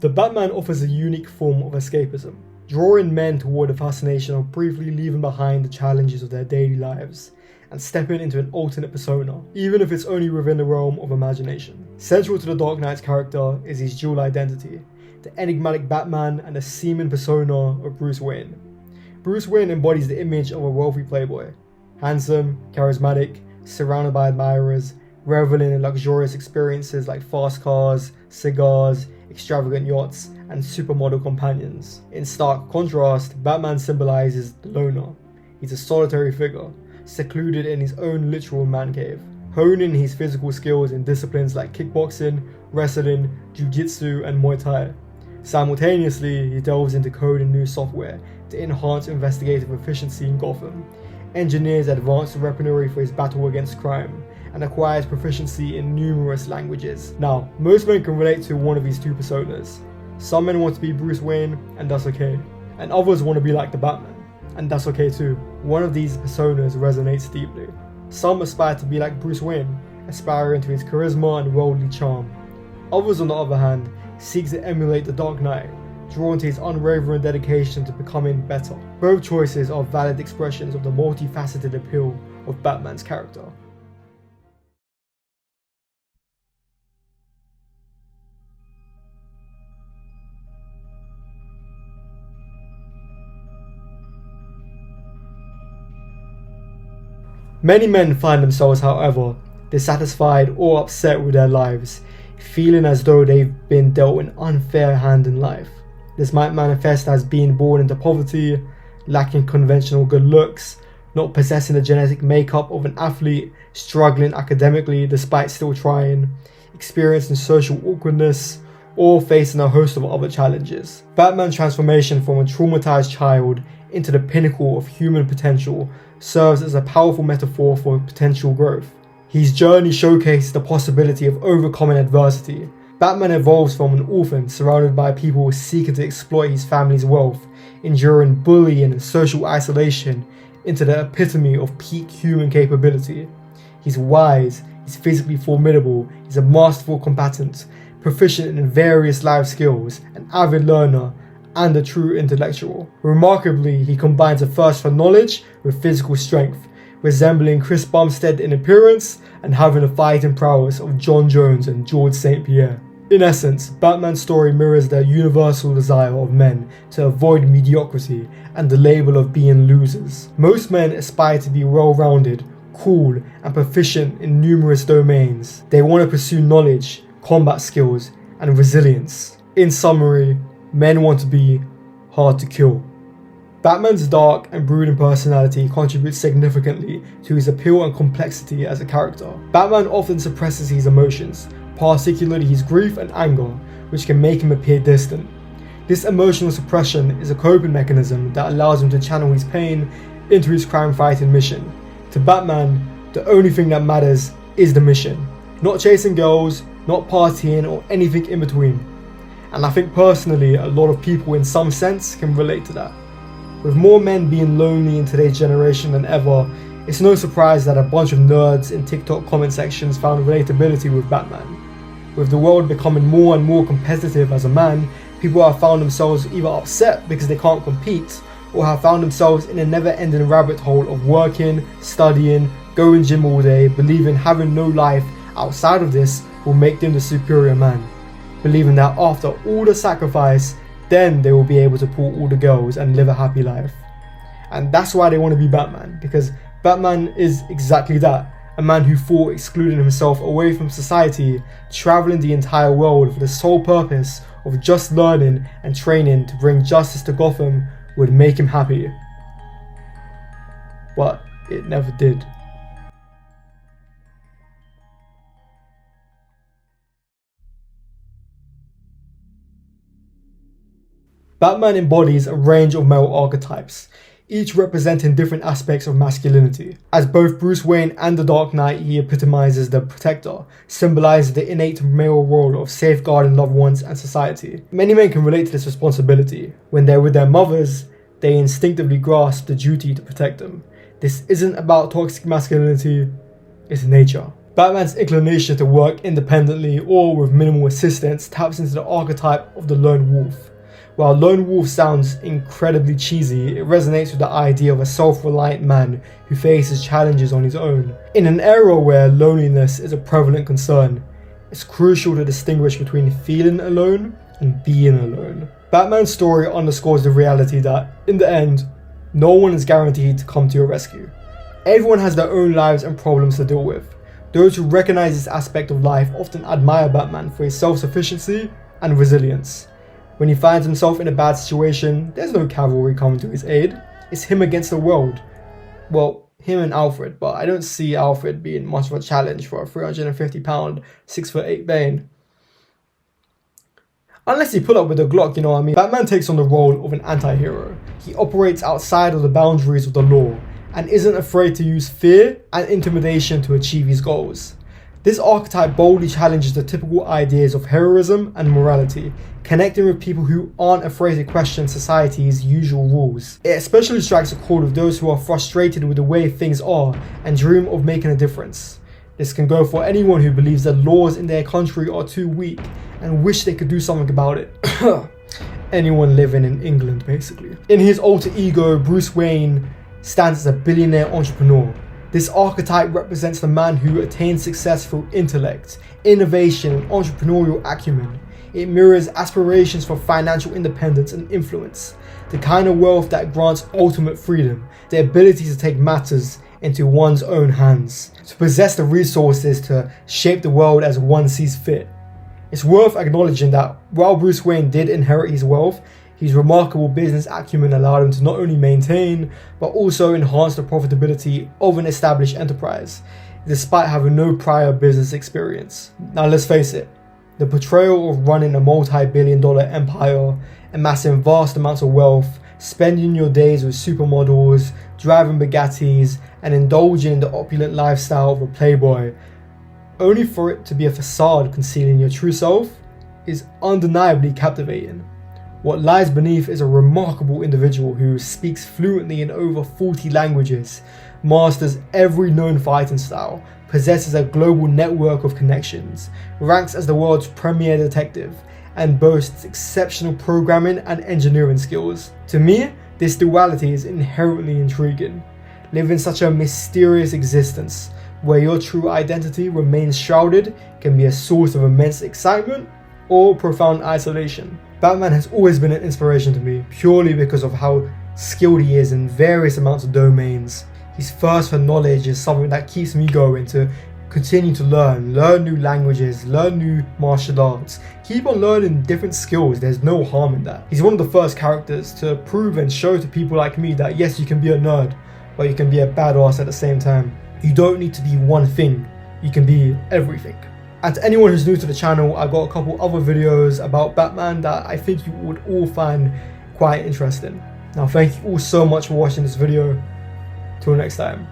The Batman offers a unique form of escapism, drawing men toward the fascination of briefly leaving behind the challenges of their daily lives and stepping into an alternate persona, even if it's only within the realm of imagination. Central to the Dark Knight's character is his dual identity, the enigmatic Batman and the seeming persona of Bruce Wayne. Bruce Wayne embodies the image of a wealthy playboy, handsome, charismatic, surrounded by admirers, reveling in luxurious experiences like fast cars, cigars, extravagant yachts, and supermodel companions. In stark contrast, Batman symbolizes the loner. He's a solitary figure, secluded in his own literal man cave, honing his physical skills in disciplines like kickboxing, wrestling, jiu-jitsu, and Muay Thai. Simultaneously, he delves into coding new software to enhance investigative efficiency in Gotham, engineers advanced weaponry for his battle against crime, and acquires proficiency in numerous languages. Now, most men can relate to one of these two personas. Some men want to be Bruce Wayne, and that's okay. And others want to be like the Batman, and that's okay too. One of these personas resonates deeply. Some aspire to be like Bruce Wayne, aspiring to his charisma and worldly charm. Others, on the other hand, seek to emulate the Dark Knight, drawn to his unwavering dedication to becoming better. Both choices are valid expressions of the multifaceted appeal of Batman's character. Many men find themselves, however, dissatisfied or upset with their lives, feeling as though they've been dealt an unfair hand in life. This might manifest as being born into poverty, lacking conventional good looks, not possessing the genetic makeup of an athlete, struggling academically despite still trying, experiencing social awkwardness, or facing a host of other challenges. Batman's transformation from a traumatized child into the pinnacle of human potential serves as a powerful metaphor for potential growth. His journey showcases the possibility of overcoming adversity. Batman evolves from an orphan surrounded by people seeking to exploit his family's wealth, enduring bullying and social isolation, into the epitome of peak human capability. He's wise, he's physically formidable, he's a masterful combatant, proficient in various life skills, an avid learner, and a true intellectual. Remarkably, he combines a thirst for knowledge with physical strength, resembling Chris Bumstead in appearance and having the fighting prowess of John Jones and George St. Pierre. In essence, Batman's story mirrors the universal desire of men to avoid mediocrity and the label of being losers. Most men aspire to be well-rounded, cool, and proficient in numerous domains. They want to pursue knowledge, combat skills, and resilience. In summary, men want to be hard to kill. Batman's dark and brooding personality contributes significantly to his appeal and complexity as a character. Batman often suppresses his emotions, particularly his grief and anger, which can make him appear distant. This emotional suppression is a coping mechanism that allows him to channel his pain into his crime-fighting mission. To Batman, the only thing that matters is the mission, not chasing girls, not partying, or anything in between. And I think personally, a lot of people in some sense can relate to that. With more men being lonely in today's generation than ever, it's no surprise that a bunch of nerds in TikTok comment sections found relatability with Batman. With the world becoming more and more competitive as a man, people have found themselves either upset because they can't compete, or have found themselves in a never-ending rabbit hole of working, studying, going gym all day, believing having no life outside of this will make them the superior man. Believing that after all the sacrifice, then they will be able to pull all the girls and live a happy life. And that's why they want to be Batman, because Batman is exactly that, a man who thought excluding himself away from society, traveling the entire world for the sole purpose of just learning and training to bring justice to Gotham would make him happy. But it never did. Batman embodies a range of male archetypes, each representing different aspects of masculinity. As both Bruce Wayne and the Dark Knight, he epitomizes the protector, symbolizing the innate male role of safeguarding loved ones and society. Many men can relate to this responsibility. When they're with their mothers, they instinctively grasp the duty to protect them. This isn't about toxic masculinity, it's nature. Batman's inclination to work independently or with minimal assistance taps into the archetype of the lone wolf. While lone wolf sounds incredibly cheesy, it resonates with the idea of a self-reliant man who faces challenges on his own. In an era where loneliness is a prevalent concern, it's crucial to distinguish between feeling alone and being alone. Batman's story underscores the reality that, in the end, no one is guaranteed to come to your rescue. Everyone has their own lives and problems to deal with. Those who recognize this aspect of life often admire Batman for his self-sufficiency and resilience. When he finds himself in a bad situation, there's no cavalry coming to his aid. It's him against the world. Well, him and Alfred, but I don't see Alfred being much of a challenge for a 350-pound, 6'8" Bane. Unless he put up with a Glock, you know what I mean? Batman takes on the role of an anti-hero. He operates outside of the boundaries of the law and isn't afraid to use fear and intimidation to achieve his goals. This archetype boldly challenges the typical ideas of heroism and morality, connecting with people who aren't afraid to question society's usual rules. It especially strikes a chord with those who are frustrated with the way things are and dream of making a difference. This can go for anyone who believes that laws in their country are too weak and wish they could do something about it. Anyone living in England, basically. In his alter ego, Bruce Wayne stands as a billionaire entrepreneur. This archetype represents the man who attains success through intellect, innovation, and entrepreneurial acumen. It mirrors aspirations for financial independence and influence, the kind of wealth that grants ultimate freedom, the ability to take matters into one's own hands, to possess the resources to shape the world as one sees fit. It's worth acknowledging that while Bruce Wayne did inherit his wealth, his remarkable business acumen allowed him to not only maintain, but also enhance the profitability of an established enterprise, despite having no prior business experience. Now let's face it, the portrayal of running a multi-billion-dollar empire, amassing vast amounts of wealth, spending your days with supermodels, driving Bugattis, and indulging in the opulent lifestyle of a playboy, only for it to be a facade concealing your true self, is undeniably captivating. What lies beneath is a remarkable individual who speaks fluently in over 40 languages, masters every known fighting style, possesses a global network of connections, ranks as the world's premier detective, and boasts exceptional programming and engineering skills. To me, this duality is inherently intriguing. Living such a mysterious existence, where your true identity remains shrouded, can be a source of immense excitement or profound isolation. Batman has always been an inspiration to me, purely because of how skilled he is in various amounts of domains. His thirst for knowledge is something that keeps me going to continue to learn new languages, learn new martial arts, keep on learning different skills. There's no harm in that. He's one of the first characters to prove and show to people like me that yes, you can be a nerd, but you can be a badass at the same time. You don't need to be one thing, you can be everything. And to anyone who's new to the channel, I've got a couple other videos about Batman that I think you would all find quite interesting. Now thank you all so much for watching this video. Till next time.